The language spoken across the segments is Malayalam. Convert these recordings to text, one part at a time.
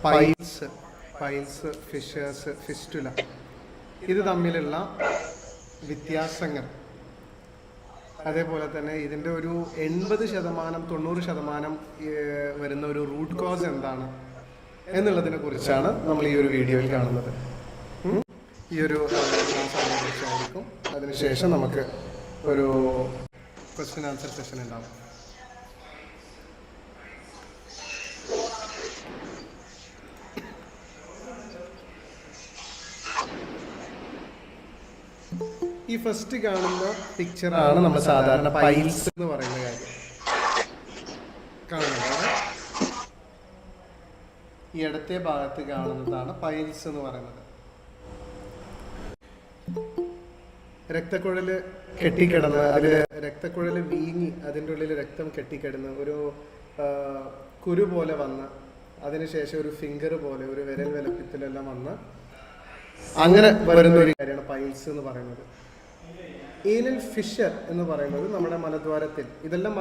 പൈൽസ്, ഫിഷേഴ്സ്, ഫിസ്റ്റുല, ഇത് തമ്മിലുള്ള വ്യത്യാസങ്ങൾ, അതേപോലെ തന്നെ ഇതിൻ്റെ ഒരു 80%-90% വരുന്ന ഒരു റൂട്ട് കോസ് എന്താണ് എന്നുള്ളതിനെ കുറിച്ചാണ് നമ്മൾ ഈ ഒരു വീഡിയോയിൽ കാണുന്നത്. ഈ ഒരു ക്ലാസ്സിനെ കുറിച്ചായിരിക്കും. അതിനുശേഷം നമുക്ക് ഒരു ക്വസ്റ്റ്യൻ ആൻസർ സെഷൻ ഉണ്ടാവും. ഈ ഫസ്റ്റ് കാണുന്ന പിക്ചറാണ് നമ്മൾ സാധാരണ പൈൽസ് എന്ന് പറയുന്ന കാര്യം കാണുന്നത്. ഈ ഇടത്തെ ഭാഗത്ത് കാണുന്നതാണ് പൈൽസ് എന്ന് പറയുന്നത്. രക്തക്കുഴല് കെട്ടിക്കിടന്ന് അതിൽ രക്തക്കുഴല് വീങ്ങി അതിൻ്റെ ഉള്ളിൽ രക്തം കെട്ടിക്കിടന്ന് ഒരു കുരു പോലെ വന്ന് അതിനുശേഷം ഒരു ഫിംഗർ പോലെ ഒരു വിരൽ വലപ്പത്തിലെല്ലാം വന്ന് അങ്ങനെ വരുന്ന ഒരു കാര്യമാണ് പൈൽസ് എന്ന് പറയുന്നത്. ഏനൽ ഫിഷർ എന്ന് പറയുന്നത് നമ്മുടെ മലദ്വാരത്തിൽ, ഇതെല്ലാം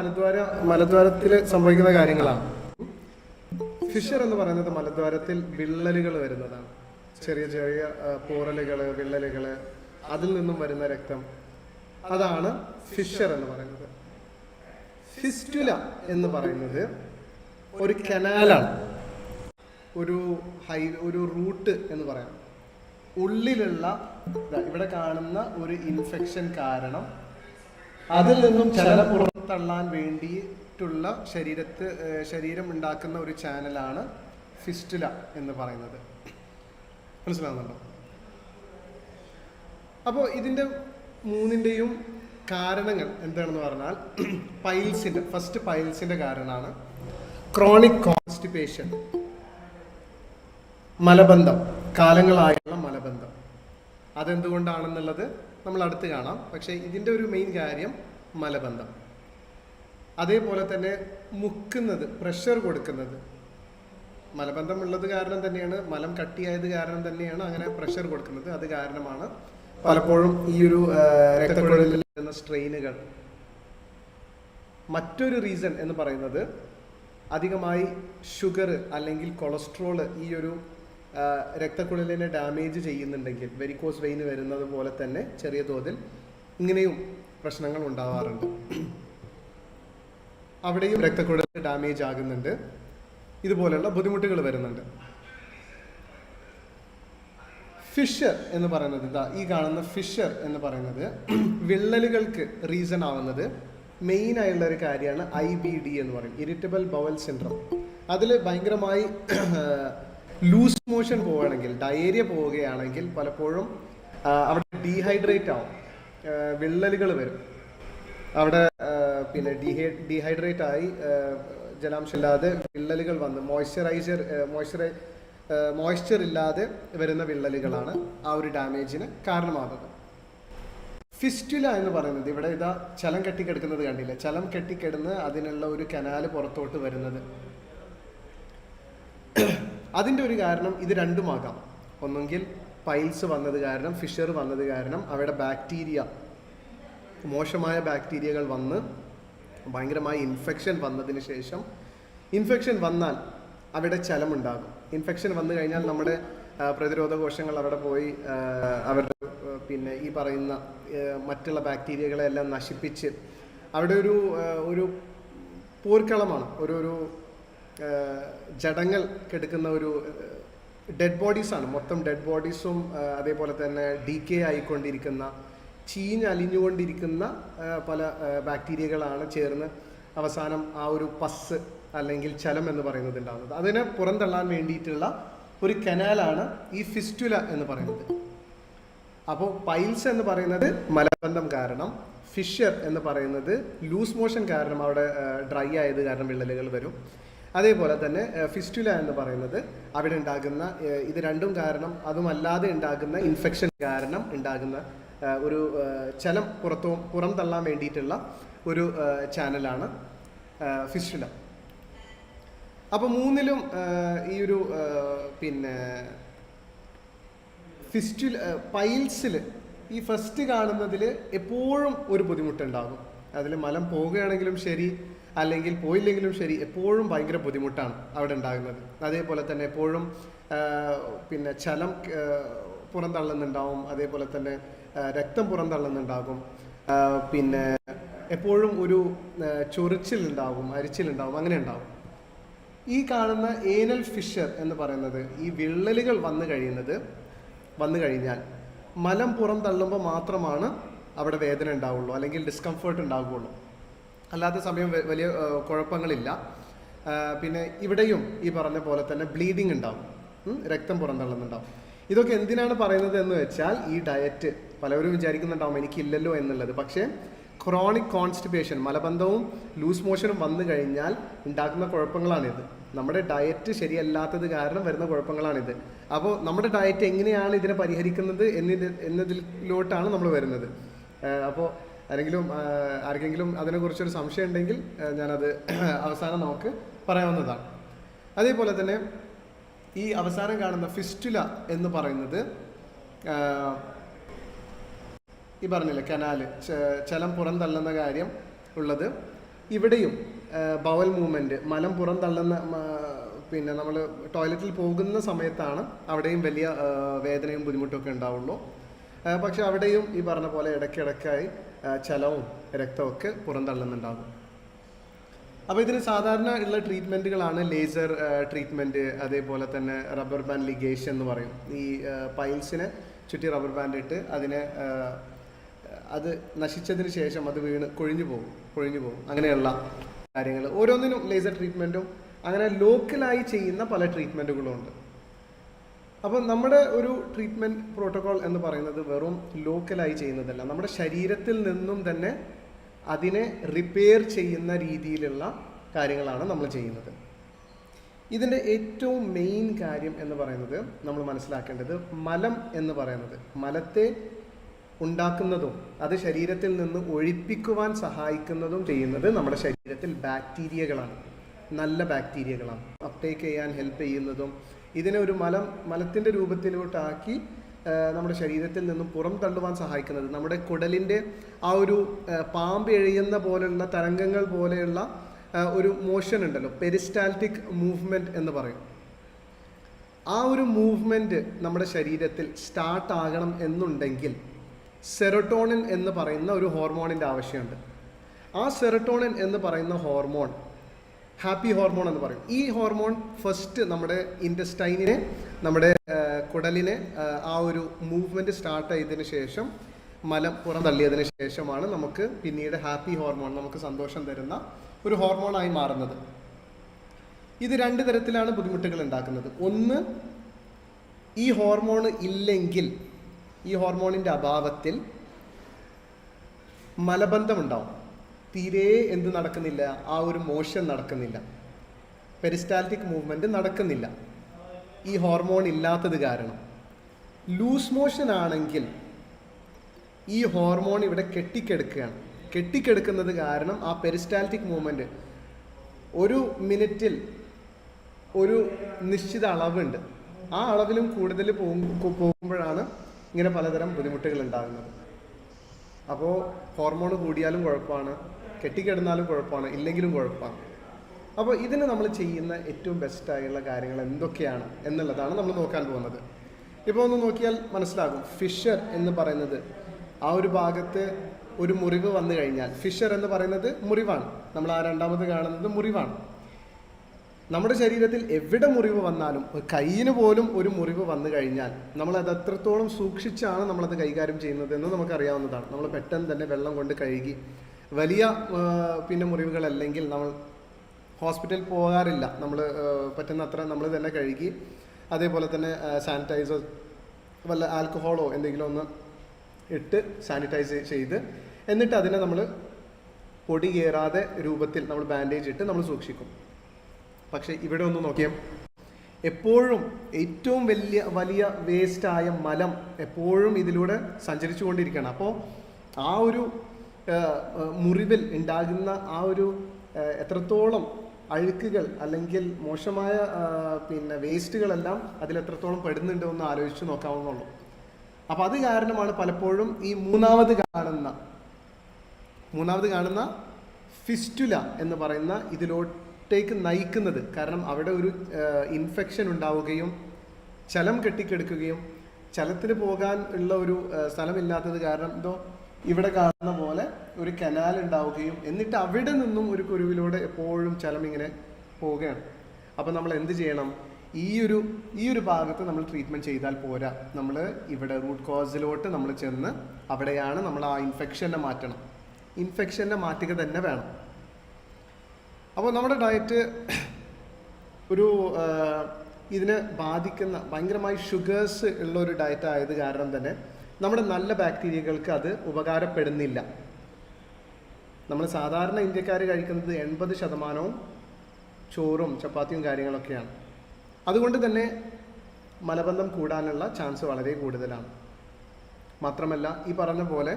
മലദ്വാരത്തിൽ സംഭവിക്കുന്ന കാര്യങ്ങളാണ്. ഫിഷർ എന്ന് പറയുന്നത് മലദ്വാരത്തിൽ വിള്ളലുകൾ വരുന്നതാണ്. ചെറിയ ചെറിയ പോറലുകൾ, വിള്ളലുകൾ, അതിൽ നിന്നും വരുന്ന രക്തം, അതാണ് ഫിഷർ എന്ന് പറയുന്നത്. ഫിസ്റ്റുല എന്ന് പറയുന്നത് ഒരു കനാലാണ്, ഒരു റൂട്ട് എന്ന് പറയാം. ഉള്ളിലുള്ള ഇവിടെ കാണുന്ന ഒരു ഇൻഫെക്ഷൻ കാരണം അതിൽ നിന്നും ചലനം പുറത്തള്ളാൻ വേണ്ടിയിട്ടുള്ള ശരീരം ഉണ്ടാക്കുന്ന ഒരു ചാനലാണ് ഫിസ്റ്റുല എന്ന് പറയുന്നത്. മനസ്സിലാവുന്നുണ്ടോ? അപ്പോൾ ഇതിൻ്റെ മൂന്നിൻ്റെയും കാരണങ്ങൾ എന്താണെന്ന് പറഞ്ഞാൽ, പൈൽസിൻ്റെ കാരണമാണ് ക്രോണിക് കോൺസ്റ്റിപ്പേഷൻ, മലബന്ധം, കാലങ്ങളായുള്ള മലബന്ധം. അതെന്തുകൊണ്ടാണെന്നുള്ളത് നമ്മൾ അടുത്ത് കാണാം. പക്ഷേ ഇതിൻ്റെ ഒരു മെയിൻ കാര്യം മലബന്ധം. അതേപോലെ തന്നെ മുക്കുന്നത്, പ്രഷർ കൊടുക്കുന്നത്, മലബന്ധം ഉള്ളത് കാരണം തന്നെയാണ്, മലം കട്ടിയായത് കാരണം തന്നെയാണ് അങ്ങനെ പ്രഷർ കൊടുക്കുന്നത്. അത് കാരണമാണ് പലപ്പോഴും ഈ ഒരു രക്തക്കുഴലിൽ വരുന്ന സ്ട്രെയിനുകൾ. മറ്റൊരു റീസൺ എന്ന് പറയുന്നത് അധികമായി ഷുഗർ അല്ലെങ്കിൽ കൊളസ്ട്രോള് ഈ ഒരു രക്തക്കുഴലിനെ ഡാമേജ് ചെയ്യുന്നുണ്ടെങ്കിൽ, വെരിക്കോസ് വെയിന് വരുന്നത് പോലെ തന്നെ ചെറിയ തോതിൽ ഇങ്ങനെയും പ്രശ്നങ്ങൾ ഉണ്ടാവാറുണ്ട്. അവിടെയും രക്തക്കുഴൽ ഡാമേജ് ആകുന്നുണ്ട്, ഇതുപോലെയുള്ള ബുദ്ധിമുട്ടുകൾ വരുന്നുണ്ട്. ഫിഷർ എന്ന് പറയുന്നത്, ഈ കാണുന്ന ഫിഷർ എന്ന് പറയുന്നത് വിള്ളലുകൾക്ക് റീസൺ ആവുന്നത് മെയിൻ ആയുള്ള ഒരു കാര്യമാണ് IBD എന്ന് പറയും, ഇറിറ്റബിൾ ബവൽ സിൻഡ്രോം. അതിൽ ഭയങ്കരമായി ലൂസ് മോഷൻ പോവുകയാണെങ്കിൽ, ഡയേറിയ പോവുകയാണെങ്കിൽ പലപ്പോഴും അവിടെ ഡീഹൈഡ്രേറ്റ് ആവും, വിള്ളലുകൾ വരും അവിടെ. പിന്നെ ഡീഹൈഡ്രേറ്റ് ആയി ജലാംശമില്ലാതെ വിള്ളലുകൾ വന്ന് മോയ്സ്ചർ ഇല്ലാതെ വരുന്ന വിള്ളലുകളാണ് ആ ഒരു ഡാമേജിന് കാരണമാകുന്നത്. ഫിസ്റ്റുല എന്ന് പറയുന്നത്, ഇവിടെ ഇതാ ചലം കെട്ടിക്കിടക്കുന്നത് കണ്ടില്ല, ചലം കെട്ടിക്കിടന്ന് അതിനുള്ള ഒരു കനാല് പുറത്തോട്ട് വരുന്നത്. അതിൻ്റെ ഒരു കാരണം ഇത് രണ്ടുമാകാം. ഒന്നെങ്കിൽ പൈൽസ് വന്നത് കാരണം, ഫിഷർ വന്നത് കാരണം അവിടെ ബാക്ടീരിയ, മോശമായ ബാക്ടീരിയകൾ വന്ന് ഭയങ്കരമായ ഇൻഫെക്ഷൻ വന്നതിന് ശേഷം, ഇൻഫെക്ഷൻ വന്നാൽ അവിടെ ചലമുണ്ടാകും. ഇൻഫെക്ഷൻ വന്നു കഴിഞ്ഞാൽ നമ്മുടെ പ്രതിരോധ കോശങ്ങൾ അവിടെ പോയി അവരുടെ പിന്നെ ഈ പറയുന്ന മറ്റുള്ള ബാക്ടീരിയകളെ എല്ലാം നശിപ്പിച്ച് അവിടെ ഒരു പോർക്കളമാണ്, ഒരു ജഡങ്ങൾ കെടുക്കുന്ന ഒരു ഡെഡ് ബോഡീസാണ്. മൊത്തം ഡെഡ് ബോഡീസും അതേപോലെ തന്നെ ഡീക്കേ ആയിക്കൊണ്ടിരിക്കുന്ന, ചീഞ്ഞലിഞ്ഞുകൊണ്ടിരിക്കുന്ന പല ബാക്ടീരിയകളാണ് ചേർന്ന് അവസാനം ആ ഒരു പസ് അല്ലെങ്കിൽ ചലം എന്ന് പറയുന്നത് ഉണ്ടാകുന്നത്. അതിനെ പുറന്തള്ളാൻ വേണ്ടിയിട്ടുള്ള ഒരു കനാലാണ് ഈ ഫിസ്റ്റുല എന്ന് പറയുന്നത്. അപ്പോൾ പൈൽസ് എന്ന് പറയുന്നത് മലബന്ധം കാരണം, ഫിഷർ എന്ന് പറയുന്നത് ലൂസ് മോഷൻ കാരണം, അവിടെ ഡ്രൈ ആയത് കാരണം വിള്ളലുകൾ വരും. അതേപോലെ തന്നെ ഫിസ്റ്റുല എന്ന് പറയുന്നത് അവിടെ ഉണ്ടാകുന്ന, ഇത് രണ്ടും കാരണം, അതുമല്ലാതെ ഉണ്ടാകുന്ന ഇൻഫെക്ഷൻ കാരണം ഉണ്ടാകുന്ന ഒരു ചലം പുറം തള്ളാൻ വേണ്ടിയിട്ടുള്ള ഒരു ചാനലാണ് ഫിസ്റ്റുല. അപ്പോൾ മൂന്നിലും ഈ ഒരു പിന്നെ പൈൽസിൽ ഈ ഫസ്റ്റ് കാണുന്നതിൽ എപ്പോഴും ഒരു ബുദ്ധിമുട്ടുണ്ടാകും. അതിൽ മലം പോവുകയാണെങ്കിലും ശരി, അല്ലെങ്കിൽ പോയില്ലെങ്കിലും ശരി എപ്പോഴും ഭയങ്കര ബുദ്ധിമുട്ടാണ് അവിടെ ഉണ്ടാകുന്നത്. അതേപോലെ തന്നെ എപ്പോഴും പിന്നെ ചലം പുറന്തള്ളുന്നുണ്ടാവും, അതേപോലെ തന്നെ രക്തം പുറന്തള്ളുന്നുണ്ടാകും, പിന്നെ എപ്പോഴും ഒരു ചൊറിച്ചിലുണ്ടാകും, അരിച്ചിലുണ്ടാവും, അങ്ങനെ ഉണ്ടാവും. ഈ കാണുന്ന ഏനൽ ഫിഷർ എന്ന് പറയുന്നത് ഈ വിള്ളലുകൾ വന്നു കഴിഞ്ഞാൽ മലം പുറം തള്ളുമ്പോൾ മാത്രമാണ് അവിടെ വേദന ഉണ്ടാവുള്ളൂ, അല്ലെങ്കിൽ ഡിസ്കംഫേർട്ട് ഉണ്ടാവുകയുള്ളൂ. അല്ലാത്ത സമയം വലിയ കുഴപ്പങ്ങളില്ല. പിന്നെ ഇവിടെയും ഈ പറഞ്ഞ പോലെ തന്നെ ബ്ലീഡിങ് ഉണ്ടാവും, രക്തം പുറന്തള്ളുന്നുണ്ടാവും. ഇതൊക്കെ എന്തിനാണ് പറയുന്നത് എന്ന് വെച്ചാൽ ഈ ഡയറ്റ് പലവരും വിചാരിക്കുന്നുണ്ടാവും എനിക്കില്ലല്ലോ എന്നുള്ളത്. പക്ഷേ ക്രോണിക് കോൺസ്റ്റിപ്പേഷൻ, മലബന്ധവും ലൂസ് മോഷനും വന്നു കഴിഞ്ഞാൽ ഉണ്ടാക്കുന്ന കുഴപ്പങ്ങളാണിത്. നമ്മുടെ ഡയറ്റ് ശരിയല്ലാത്തത് കാരണം വരുന്ന കുഴപ്പങ്ങളാണിത്. അപ്പോൾ നമ്മുടെ ഡയറ്റ് എങ്ങനെയാണ് ഇതിനെ പരിഹരിക്കുന്നത് എന്നതിലോട്ടാണ് നമ്മൾ വരുന്നത്. അപ്പോൾ ആർക്കെങ്കിലും അതിനെക്കുറിച്ചൊരു സംശയം ഉണ്ടെങ്കിൽ ഞാനത് അവസാനം നമുക്ക് പറയാവുന്നതാണ്. അതേപോലെ തന്നെ ഈ അവസാനം കാണുന്ന ഫിസ്റ്റുല എന്ന് പറയുന്നത് ഈ പറഞ്ഞില്ലേ കനാല്, ചലം പുറന്തള്ളുന്ന കാര്യം ഉള്ളത്. ഇവിടെയും ബവൽ മൂവ്മെൻറ്റ്, മലം പുറന്തള്ളുന്ന, പിന്നെ നമ്മൾ ടോയ്ലറ്റിൽ പോകുന്ന സമയത്താണ് അവിടെയും വലിയ വേദനയും ബുദ്ധിമുട്ടൊക്കെ ഉണ്ടാവുള്ളൂ. പക്ഷെ അവിടെയും ഈ പറഞ്ഞ പോലെ ഇടയ്ക്കിടയ്ക്കായി ചലവും രക്തമൊക്കെ പുറന്തള്ളുന്നുണ്ടാകും. അപ്പോൾ ഇതിന് സാധാരണ ഉള്ള ട്രീറ്റ്മെൻറ്റുകളാണ് ലേസർ ട്രീറ്റ്മെൻറ്റ്, അതേപോലെ തന്നെ റബ്ബർ ബാൻഡ് ലിഗേഷൻ എന്ന് പറയും. ഈ പൈൽസിനെ ചുറ്റി റബ്ബർ ബാൻഡ് ഇട്ട് അത് നശിച്ചതിന് ശേഷം അത് വീണ് കൊഴിഞ്ഞു പോകും. അങ്ങനെയുള്ള കാര്യങ്ങൾ ഓരോന്നിനും ലേസർ ട്രീറ്റ്മെൻറ്റും അങ്ങനെ ലോക്കലായി ചെയ്യുന്ന പല ട്രീറ്റ്മെൻറ്റുകളും ഉണ്ട്. അപ്പോൾ നമ്മുടെ ഒരു ട്രീറ്റ്മെൻറ്റ് പ്രോട്ടോകോൾ എന്ന് പറയുന്നത് വെറും ലോക്കലായി ചെയ്യുന്നതല്ല, നമ്മുടെ ശരീരത്തിൽ നിന്നും തന്നെ അതിനെ റിപ്പയർ ചെയ്യുന്ന രീതിയിലുള്ള കാര്യങ്ങളാണ് നമ്മൾ ചെയ്യുന്നത്. ഇതിൻ്റെ ഏറ്റവും മെയിൻ കാര്യം എന്ന് പറയുന്നത് നമ്മൾ മനസ്സിലാക്കേണ്ടത് മലം എന്ന് പറയുന്നത്, മലത്തെ ഉണ്ടാക്കുന്നതും അത് ശരീരത്തിൽ നിന്ന് ഒഴിപ്പിക്കുവാൻ സഹായിക്കുന്നതും ചെയ്യുന്നത് നമ്മുടെ ശരീരത്തിൽ ബാക്ടീരിയകളാണ്, നല്ല ബാക്ടീരിയകളാണ്. അപ്ടേക്ക് ചെയ്യാൻ ഹെൽപ്പ് ചെയ്യുന്നതും ഇതിനെ ഒരു മലത്തിൻ്റെ രൂപത്തിലോട്ടാക്കി നമ്മുടെ ശരീരത്തിൽ നിന്നും പുറം തള്ളുവാൻ സഹായിക്കുന്നത് നമ്മുടെ കുടലിൻ്റെ ആ ഒരു പാമ്പ് എഴിയുന്ന പോലെയുള്ള തരംഗങ്ങൾ പോലെയുള്ള ഒരു മോഷൻ ഉണ്ടല്ലോ, പെരിസ്റ്റാൽറ്റിക് മൂവ്മെൻറ്റ് എന്ന് പറയും. ആ ഒരു മൂവ്മെൻറ്റ് നമ്മുടെ ശരീരത്തിൽ സ്റ്റാർട്ട് ആകണം എന്നുണ്ടെങ്കിൽ സെറോട്ടോണിൻ എന്ന് പറയുന്ന ഒരു ഹോർമോണിൻ്റെ ആവശ്യമുണ്ട്. ആ സെറോട്ടോണിൻ എന്ന് പറയുന്ന ഹോർമോൺ ഹാപ്പി ഹോർമോൺ എന്ന് പറയും. ഈ ഹോർമോൺ ഫസ്റ്റ് നമ്മുടെ ഇൻറ്റസ്റ്റൈനിനെ, നമ്മുടെ കുടലിനെ ആ ഒരു മൂവ്മെൻറ്റ് സ്റ്റാർട്ട് ചെയ്തതിന് ശേഷം, മലം പുറം തള്ളിയതിന് ശേഷമാണ് നമുക്ക് പിന്നീട് ഹാപ്പി ഹോർമോൺ, നമുക്ക് സന്തോഷം തരുന്ന ഒരു ഹോർമോണായി മാറുന്നത്. ഇത് രണ്ട് തരത്തിലാണ് ബുദ്ധിമുട്ടുകൾ ഉണ്ടാക്കുന്നത്. ഒന്ന്, ഈ ഹോർമോൺ ഇല്ലെങ്കിൽ, ഈ ഹോർമോണിൻ്റെ അഭാവത്തിൽ മലബന്ധമുണ്ടാവും. തീരെ എന്ത് നടക്കുന്നില്ല, ആ ഒരു മോഷൻ നടക്കുന്നില്ല, പെരിസ്റ്റാൽറ്റിക് മൂവ്മെൻറ്റ് നടക്കുന്നില്ല, ഈ ഹോർമോൺ ഇല്ലാത്തത് കാരണം. ലൂസ് മോഷൻ ആണെങ്കിൽ ഈ ഹോർമോൺ ഇവിടെ കെട്ടിക്കെടുക്കുന്നത് കാരണം ആ പെരിസ്റ്റാൽറ്റിക് മൂവ്മെൻറ്റ് ഒരു മിനിറ്റിൽ ഒരു നിശ്ചിത അളവുണ്ട്, ആ അളവിലും കൂടുതൽ പോകുമ്പോഴാണ് ഇങ്ങനെ പലതരം ബുദ്ധിമുട്ടുകൾ ഉണ്ടാകുന്നത്. അപ്പോൾ ഹോർമോൺ കൂടിയാലും കുഴപ്പമാണ്, കെട്ടിക്കിടന്നാലും കുഴപ്പമാണ്, ഇല്ലെങ്കിലും കുഴപ്പമാണ്. അപ്പോൾ ഇതിന് നമ്മൾ ചെയ്യുന്ന ഏറ്റവും ബെസ്റ്റായുള്ള കാര്യങ്ങൾ എന്തൊക്കെയാണ് എന്നുള്ളതാണ് നമ്മൾ നോക്കാൻ പോകുന്നത്. ഇപ്പോൾ ഒന്ന് നോക്കിയാൽ മനസ്സിലാകും. ഫിഷർ എന്ന് പറയുന്നത് ആ ഒരു ഭാഗത്ത് ഒരു മുറിവ് വന്നു കഴിഞ്ഞാൽ, ഫിഷർ എന്ന് പറയുന്നത് മുറിവാണ്, നമ്മൾ ആ രണ്ടാമത് കാണുന്നത് മുറിവാണ്. നമ്മുടെ ശരീരത്തിൽ എവിടെ മുറിവ് വന്നാലും, കയ്യിന് പോലും ഒരു മുറിവ് വന്നു കഴിഞ്ഞാൽ നമ്മളത് എത്രത്തോളം സൂക്ഷിച്ചാണ് നമ്മളത് കൈകാര്യം ചെയ്യുന്നത് എന്ന് നമുക്കറിയാവുന്നതാണ്. നമ്മൾ പെട്ടെന്ന് തന്നെ വെള്ളം കൊണ്ട് കഴുകി, വലിയ പിന്നെ മുറിവുകളല്ലെങ്കിൽ നമ്മൾ ഹോസ്പിറ്റലിൽ പോകാറില്ല, നമ്മൾ പറ്റുന്നത്ര നമ്മൾ തന്നെ കഴുകി, അതേപോലെ തന്നെ സാനിറ്റൈസർ, വല്ല ആൽക്കഹോളോ എന്തെങ്കിലും ഒന്ന് ഇട്ട് സാനിറ്റൈസ് ചെയ്ത്, എന്നിട്ട് അതിനെ നമ്മൾ പൊടി കയറാതെ രൂപത്തിൽ നമ്മൾ ബാൻഡേജ് ഇട്ട് നമ്മൾ സൂക്ഷിക്കും. പക്ഷേ ഇവിടെ ഒന്ന് നോക്കിയാൽ എപ്പോഴും ഏറ്റവും വലിയ വേസ്റ്റായ മലം എപ്പോഴും ഇതിലൂടെ സഞ്ചരിച്ചു കൊണ്ടിരിക്കുകയാണ്. അപ്പോൾ ആ ഒരു മുറിവിൽ ഉണ്ടാകുന്ന ആ ഒരു എത്രത്തോളം അഴുക്കുകൾ അല്ലെങ്കിൽ മോശമായ പിന്നെ വേസ്റ്റുകളെല്ലാം അതിലെത്രത്തോളം പെടുന്നുണ്ട് എന്ന് ആലോചിച്ച് നോക്കാവുന്നുള്ളൂ. അപ്പോൾ അത് കാരണമാണ് പലപ്പോഴും ഈ മൂന്നാമത് കാണുന്ന ഫിസ്റ്റുല എന്ന് പറയുന്ന ഇതിലോട്ടേക്ക് നയിക്കുന്നത്. കാരണം അവിടെ ഒരു ഇൻഫെക്ഷൻ ഉണ്ടാവുകയും ചലം കെട്ടിക്കെടുക്കുകയും ചലത്തിന് പോകാൻ ഉള്ള ഒരു സ്ഥലമില്ലാത്തത് കാരണം എന്തോ ഇവിടെ കാണുന്ന പോലെ ഒരു കനാൽ ഉണ്ടാവുകയും എന്നിട്ട് അവിടെ നിന്നും ഒരു കുരുവിലൂടെ എപ്പോഴും ചലം ഇങ്ങനെ പോവുകയാണ്. അപ്പോൾ നമ്മൾ എന്ത് ചെയ്യണം? ഈ ഒരു ഭാഗത്ത് നമ്മൾ ട്രീറ്റ്മെൻറ്റ് ചെയ്താൽ പോരാ. നമ്മൾ ഇവിടെ റൂട്ട് കോസിലോട്ട് നമ്മൾ ചെന്ന് അവിടെയാണ് നമ്മൾ ആ ഇൻഫെക്ഷനെ മാറ്റണം. ഇൻഫെക്ഷനെ മാറ്റുക തന്നെ വേണം. അപ്പോൾ നമ്മുടെ ഡയറ്റ് ഒരു ഇതിനെ ബാധിക്കുന്ന ഭയങ്കരമായി ഷുഗേഴ്സ് ഉള്ള ഒരു ഡയറ്റ് ആയത് കാരണം തന്നെ നമ്മുടെ നല്ല ബാക്ടീരിയകൾക്ക് അത് ഉപകാരപ്പെടുന്നില്ല. നമ്മൾ സാധാരണ ഇന്ത്യക്കാർ കഴിക്കുന്നത് 80% ചോറും ചപ്പാത്തിയും കാര്യങ്ങളൊക്കെയാണ്. അതുകൊണ്ട് തന്നെ മലബന്ധം കൂടാനുള്ള ചാൻസ് വളരെ കൂടുതലാണ്. മാത്രമല്ല ഈ പറഞ്ഞ പോലെ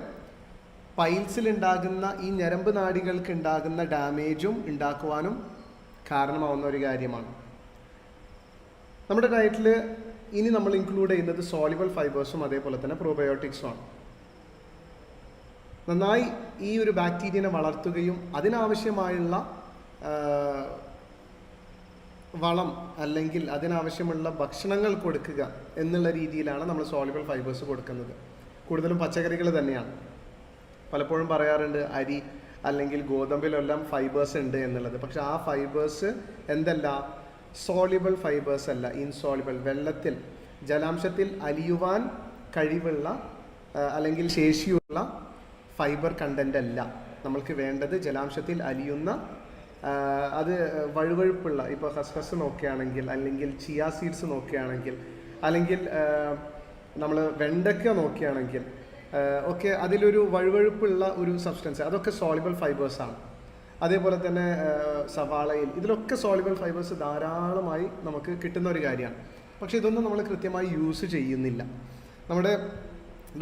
പൈൽസിലുണ്ടാകുന്ന ഈ ഞരമ്പ് നാഡികൾക്ക് ഉണ്ടാകുന്ന ഡാമേജും ഉണ്ടാക്കുവാനും കാരണമാവുന്ന ഒരു കാര്യമാണ്. നമ്മുടെ ഡയറ്റിൽ ഇനി നമ്മൾ ഇൻക്ലൂഡ് ചെയ്യുന്നത് സോളിബിൾ ഫൈബേഴ്സും അതേപോലെ തന്നെ പ്രോബയോട്ടിക്സും ആണ്. നന്നായി ഈ ഒരു ബാക്ടീരിയനെ വളർത്തുകയും അതിനാവശ്യമായുള്ള വളം അല്ലെങ്കിൽ അതിനാവശ്യമുള്ള ഭക്ഷണങ്ങൾ കൊടുക്കുക എന്നുള്ള രീതിയിലാണ് നമ്മൾ സോളിബിൾ ഫൈബേഴ്സ് കൊടുക്കുന്നത്. കൂടുതലും പച്ചക്കറികൾ തന്നെയാണ്. പലപ്പോഴും പറയാറുണ്ട് അരി അല്ലെങ്കിൽ ഗോതമ്പിലെല്ലാം ഫൈബേഴ്സ് ഉണ്ട് എന്നുള്ളത്. പക്ഷെ ആ ഫൈബേഴ്സ് എന്തല്ല, സോളിബിൾ ഫൈബേഴ്സ് അല്ല, ഇൻസോളിബിൾ, വെള്ളത്തിൽ ജലാംശത്തിൽ അലിയുവാൻ കഴിവുള്ള അല്ലെങ്കിൽ ശേഷിയുള്ള ഫൈബർ കണ്ടൻ്റ് അല്ല നമ്മൾക്ക് വേണ്ടത്. ജലാംശത്തിൽ അലിയുന്ന അത് വഴുവഴുപ്പുള്ള, ഇപ്പോൾ ഹസ്ഹസ് നോക്കുകയാണെങ്കിൽ അല്ലെങ്കിൽ ചിയ സീഡ്സ് നോക്കുകയാണെങ്കിൽ അല്ലെങ്കിൽ നമ്മൾ വെണ്ടയ്ക്ക നോക്കുകയാണെങ്കിൽ ഒക്കെ അതിലൊരു വഴുവഴുപ്പുള്ള ഒരു സബ്സ്റ്റൻസ്, അതൊക്കെ സോളിബിൾ ഫൈബേഴ്സാണ്. അതേപോലെ തന്നെ സവാളയിൽ ഇതിലൊക്കെ സോളിബിൾ ഫൈബേഴ്സ് ധാരാളമായി നമുക്ക് കിട്ടുന്ന ഒരു കാര്യമാണ്. പക്ഷേ ഇതൊന്നും നമ്മൾ കൃത്യമായി യൂസ് ചെയ്യുന്നില്ല. നമ്മുടെ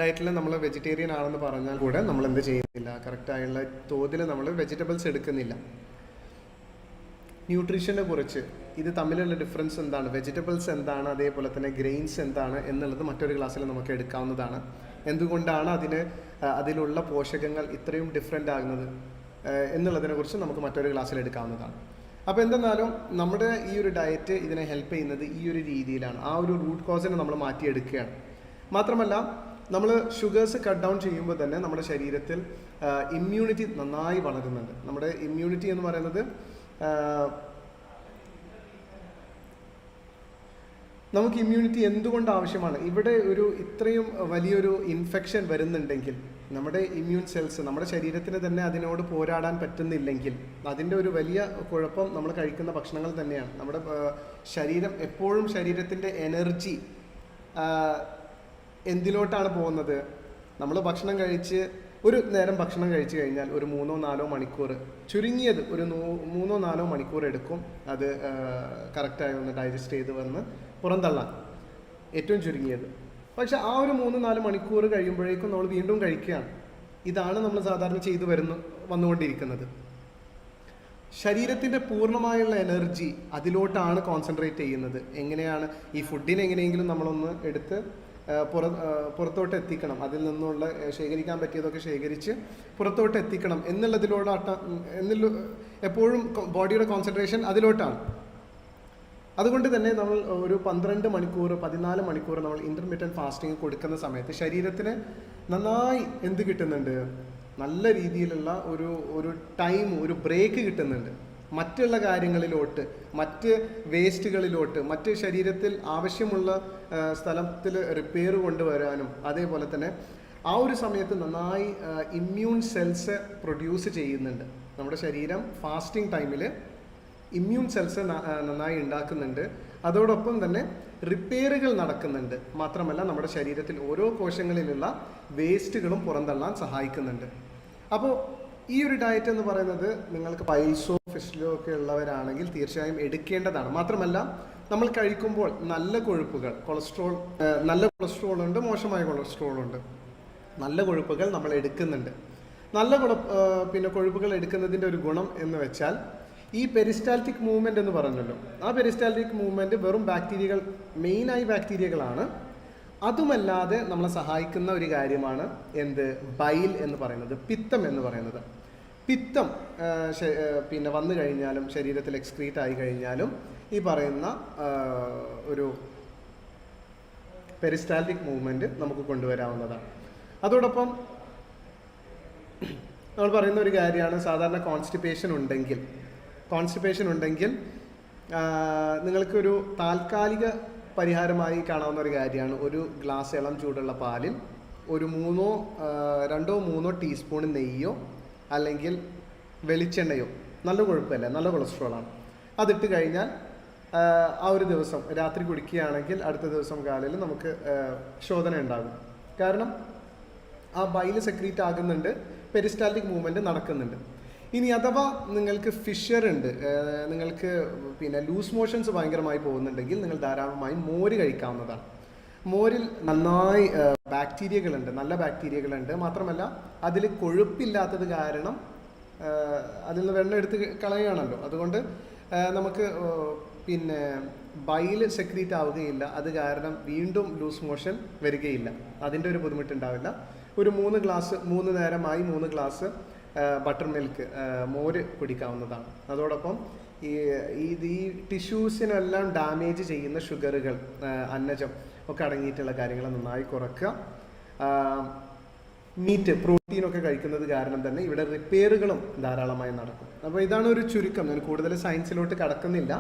ഡയറ്റിൽ നമ്മൾ വെജിറ്റേറിയൻ ആണെന്ന് പറഞ്ഞാൽ കൂടെ നമ്മൾ എന്ത് ചെയ്യുന്നില്ല, കറക്റ്റായുള്ള തോതിൽ നമ്മൾ വെജിറ്റബിൾസ് എടുക്കുന്നില്ല. ന്യൂട്രീഷനെ കുറിച്ച് ഇത് തമ്മിലുള്ള ഡിഫറൻസ് എന്താണ്, വെജിറ്റബിൾസ് എന്താണ്, അതേപോലെ തന്നെ ഗ്രെയിൻസ് എന്താണ് എന്നുള്ളത് മറ്റൊരു ക്ലാസ്സിൽ നമുക്ക് എടുക്കാവുന്നതാണ്. എന്തുകൊണ്ടാണ് അതിലുള്ള പോഷകങ്ങൾ ഇത്രയും ഡിഫറെൻ്റ് ആകുന്നത് എന്നുള്ളതിനെക്കുറിച്ച് നമുക്ക് മറ്റൊരു ക്ലാസ്സിൽ എടുക്കാവുന്നതാണ്. അപ്പോൾ എന്തെന്നാലും നമ്മുടെ ഈ ഒരു ഡയറ്റ് ഇതിനെ ഹെൽപ്പ് ചെയ്യുന്നത് ഈ ഒരു രീതിയിലാണ്. ആ ഒരു റൂട്ട് കോസിനെ നമ്മൾ മാറ്റിയെടുക്കുകയാണ്. മാത്രമല്ല നമ്മൾ ഷുഗേഴ്സ് കട്ട് ഡൗൺ ചെയ്യുമ്പോൾ തന്നെ നമ്മുടെ ശരീരത്തിൽ ഇമ്മ്യൂണിറ്റി നന്നായി വളരുന്നുണ്ട്. നമ്മുടെ ഇമ്മ്യൂണിറ്റി എന്ന് പറയുന്നത് നമുക്ക് ഇമ്മ്യൂണിറ്റി എന്തുകൊണ്ട് ആവശ്യമാണ്? ഇവിടെ ഇത്രയും വലിയൊരു ഇൻഫെക്ഷൻ വരുന്നുണ്ടെങ്കിൽ നമ്മുടെ ഇമ്മ്യൂൺ സെൽസ്, നമ്മുടെ ശരീരത്തിന് തന്നെ അതിനോട് പോരാടാൻ പറ്റുന്നില്ലെങ്കിൽ അതിൻ്റെ ഒരു വലിയ കുഴപ്പം നമ്മൾ കഴിക്കുന്ന ഭക്ഷണങ്ങൾ തന്നെയാണ്. നമ്മുടെ ശരീരം എപ്പോഴും ശരീരത്തിൻ്റെ എനർജി എന്തിലോട്ടാണ് പോകുന്നത്? നമ്മൾ ഭക്ഷണം കഴിച്ച് ഒരു നേരം ഭക്ഷണം കഴിച്ചു കഴിഞ്ഞാൽ ഒരു 3-4 മണിക്കൂർ, ചുരുങ്ങിയത് ഒരു 3-4 മണിക്കൂർ എടുക്കും അത് കറക്റ്റായി ഒന്ന് ഡൈജസ്റ്റ് ചെയ്ത് വന്ന് പുറന്തള്ളാൻ, ഏറ്റവും ചുരുങ്ങിയത്. പക്ഷെ ആ ഒരു 3-4 മണിക്കൂർ കഴിയുമ്പോഴേക്കും നമ്മൾ വീണ്ടും കഴിക്കുകയാണ്. ഇതാണ് നമ്മൾ സാധാരണ ചെയ്തു വന്നുകൊണ്ടിരിക്കുന്നത്. ശരീരത്തിൻ്റെ പൂർണ്ണമായുള്ള എനർജി അതിലോട്ടാണ് കോൺസെൻട്രേറ്റ് ചെയ്യുന്നത്. എങ്ങനെയാണ് ഈ ഫുഡിനെ എങ്ങനെയെങ്കിലും നമ്മളൊന്ന് എടുത്ത് പുറത്തോട്ട് എത്തിക്കണം, അതിൽ നിന്നുള്ള ശേഖരിക്കാൻ പറ്റിയതൊക്കെ ശേഖരിച്ച് പുറത്തോട്ട് എത്തിക്കണം എന്നുള്ള എപ്പോഴും ബോഡിയുടെ കോൺസെൻട്രേഷൻ അതിലോട്ടാണ്. അതുകൊണ്ട് തന്നെ നമ്മൾ ഒരു 12 മണിക്കൂർ 14 മണിക്കൂർ നമ്മൾ ഇൻ്റർമീഡിയറ്റ് ഫാസ്റ്റിംഗ് കൊടുക്കുന്ന സമയത്ത് ശരീരത്തിന് നന്നായി എന്ത് കിട്ടുന്നുണ്ട്? നല്ല രീതിയിലുള്ള ഒരു ടൈം, ഒരു ബ്രേക്ക് കിട്ടുന്നുണ്ട്. മറ്റുള്ള കാര്യങ്ങളിലോട്ട്, മറ്റ് വേസ്റ്റുകളിലോട്ട്, മറ്റ് ശരീരത്തിൽ ആവശ്യമുള്ള സ്ഥലത്തിൽ റിപ്പയർ കൊണ്ടുവരാനും അതേപോലെ തന്നെ ആ ഒരു സമയത്ത് നന്നായി ഇമ്മ്യൂൺ സെൽസ് പ്രൊഡ്യൂസ് ചെയ്യുന്നുണ്ട്. നമ്മുടെ ശരീരം ഫാസ്റ്റിംഗ് ടൈമിൽ ഇമ്മ്യൂൺ സെൽസ് നന്നായി ഉണ്ടാക്കുന്നുണ്ട്. അതോടൊപ്പം തന്നെ റിപ്പയറുകൾ നടക്കുന്നുണ്ട്. മാത്രമല്ല നമ്മുടെ ശരീരത്തിൽ ഓരോ കോശങ്ങളിലുള്ള വേസ്റ്റുകളും പുറന്തള്ളാൻ സഹായിക്കുന്നുണ്ട്. അപ്പോൾ ഈ ഒരു ഡയറ്റ് എന്ന് പറയുന്നത് നിങ്ങൾക്ക് പൈൽസോ ഫിഷിലോ ഒക്കെ ഉള്ളവരാണെങ്കിൽ തീർച്ചയായും എടുക്കേണ്ടതാണ്. മാത്രമല്ല നമ്മൾ കഴിക്കുമ്പോൾ നല്ല കൊഴുപ്പുകൾ, നല്ല കൊളസ്ട്രോൾ ഉണ്ട്, മോശമായ കൊളസ്ട്രോൾ ഉണ്ട്. നല്ല കൊഴുപ്പുകൾ നമ്മൾ എടുക്കുന്നുണ്ട്. നല്ല കൊഴുപ്പുകൾ എടുക്കുന്നതിൻ്റെ ഒരു ഗുണം എന്ന് വെച്ചാൽ ഈ പെരിസ്റ്റാൽറ്റിക് മൂവ്മെൻ്റ് എന്ന് പറഞ്ഞല്ലോ, ആ പെരിസ്റ്റാൽറ്റിക് മൂവ്മെൻറ്റ് വെറും ബാക്ടീരിയകൾ, മെയിനായി ബാക്ടീരിയകളാണ്. അതുമല്ലാതെ നമ്മളെ സഹായിക്കുന്ന ഒരു കാര്യമാണ് ബൈൽ എന്ന് പറയുന്നത്, പിത്തം എന്ന് പറയുന്നത്. പിത്തം പിന്നെ വന്നു കഴിഞ്ഞാലും ശരീരത്തിൽ എക്സ്ക്രീറ്റ് ആയി കഴിഞ്ഞാലും ഈ പറയുന്ന ഒരു പെരിസ്റ്റാൽറ്റിക് മൂവ്മെൻറ്റ് നമുക്ക് കൊണ്ടുവരാവുന്നതാണ്. അതോടൊപ്പം നമ്മൾ പറയുന്ന ഒരു കാര്യമാണ്, സാധാരണ കോൺസ്റ്റിപ്പേഷൻ ഉണ്ടെങ്കിൽ നിങ്ങൾക്കൊരു താൽക്കാലിക പരിഹാരമായി കാണാവുന്ന ഒരു കാര്യമാണ് ഒരു ഗ്ലാസ് ഇളം ചൂടുള്ള പാലിൽ ഒരു 2-3 ടീസ്പൂൺ നെയ്യോ അല്ലെങ്കിൽ വെളിച്ചെണ്ണയോ, നല്ല കൊഴുപ്പല്ല, നല്ല കൊളസ്ട്രോളാണ്, അതിട്ട് കഴിഞ്ഞാൽ ആ ഒരു ദിവസം രാത്രി കുടിക്കുകയാണെങ്കിൽ അടുത്ത ദിവസം കാലയിൽ നമുക്ക് ശോധന ഉണ്ടാകും. കാരണം ആ ബൈല് സെക്രീറ്റ് ആകുന്നുണ്ട്, പെരിസ്റ്റാൽറ്റിക് മൂവ്മെൻറ്റ് നടക്കുന്നുണ്ട്. ഇനി അഥവാ നിങ്ങൾക്ക് ഫിഷർ ഉണ്ട്, നിങ്ങൾക്ക് പിന്നെ ലൂസ് മോഷൻസ് ഭയങ്കരമായി പോകുന്നുണ്ടെങ്കിൽ നിങ്ങൾ ധാരാളമായും മോര് കഴിക്കാവുന്നതാണ്. മോരിൽ നന്നായി ബാക്ടീരിയകളുണ്ട്, നല്ല ബാക്ടീരിയകളുണ്ട്. മാത്രമല്ല അതിൽ കൊഴുപ്പില്ലാത്തത് കാരണം അതിൽ നിന്ന് വെള്ളം എടുത്ത് കളയുകയാണല്ലോ, അതുകൊണ്ട് നമുക്ക് പിന്നെ ബൈല് സെക്രീറ്റ് ആവുകയില്ല. അത് കാരണം വീണ്ടും ലൂസ് മോഷൻ വരികയില്ല, അതിൻ്റെ ഒരു ബുദ്ധിമുട്ടുണ്ടാവില്ല. ഒരു 3 നേരമായി 3 ഗ്ലാസ് ബട്ടർ മിൽക്ക് മോര് കുടിക്കാവുന്നതാണ്. അതോടൊപ്പം ഈ ടിഷ്യൂസിനെല്ലാം ഡാമേജ് ചെയ്യുന്ന ഷുഗറുകൾ, അന്നജം ഒക്കെ അടങ്ങിയിട്ടുള്ള കാര്യങ്ങൾ നന്നായി കുറയ്ക്കുക. മീറ്റ്, പ്രോട്ടീനൊക്കെ കഴിക്കുന്നത് കാരണം തന്നെ ഇവിടെ റിപ്പയറുകളും ധാരാളമായി നടക്കും. അപ്പോൾ ഇതാണ് ഒരു ചുരുക്കം. ഞാൻ കൂടുതൽ സയൻസിലോട്ട് കടക്കുന്നില്ല.